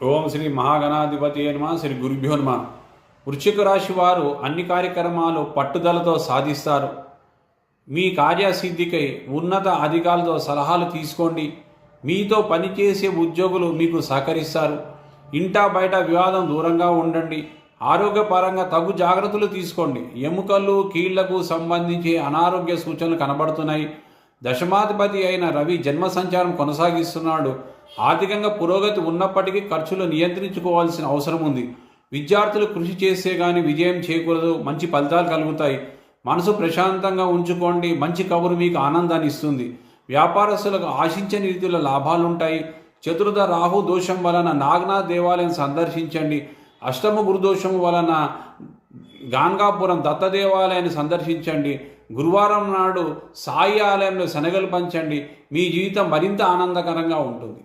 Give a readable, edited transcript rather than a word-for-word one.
ఓం శ్రీ మహాగణాధిపతి నమ. శ్రీ గురుభ్యో నమ. వృశ్చిక రాశి వారు అన్ని కార్యక్రమాలు పట్టుదలతో సాధిస్తారు. మీ కార్యసిద్ధికై ఉన్నత అధికారులతో సలహాలు తీసుకోండి. మీతో పనిచేసే ఉద్యోగులు మీకు సహకరిస్తారు. ఇంటా బయట వివాదం దూరంగా ఉండండి. ఆరోగ్యపరంగా తగు జాగ్రత్తలు తీసుకోండి. ఎముకలు కీళ్లకు సంబంధించి అనారోగ్య సూచనలు కనబడుతున్నాయి. దశమాధిపతి అయిన రవి జన్మ సంచారం కొనసాగిస్తున్నాడు. ఆర్థికంగా పురోగతి ఉన్నప్పటికీ ఖర్చులు నియంత్రించుకోవాల్సిన అవసరం ఉంది. విద్యార్థులు కృషి చేస్తే కానీ విజయం చేకూరదు. మంచి ఫలితాలు కలుగుతాయి. మనసు ప్రశాంతంగా ఉంచుకోండి. మంచి కబురు మీకు ఆనందాన్ని ఇస్తుంది. వ్యాపారస్తులకు ఆశించని రీతిలో లాభాలుంటాయి. చతుర్థ రాహు దోషం వలన నాగనాథ్ దేవాలయం సందర్శించండి. అష్టమ గురుదోషం వలన గాన్గాపురం దత్త దేవాలయాన్ని సందర్శించండి. గురువారం నాడు సాయి ఆలయంలో శనగలు పంచండి. మీ జీవితం మరింత ఆనందకరంగా ఉంటుంది.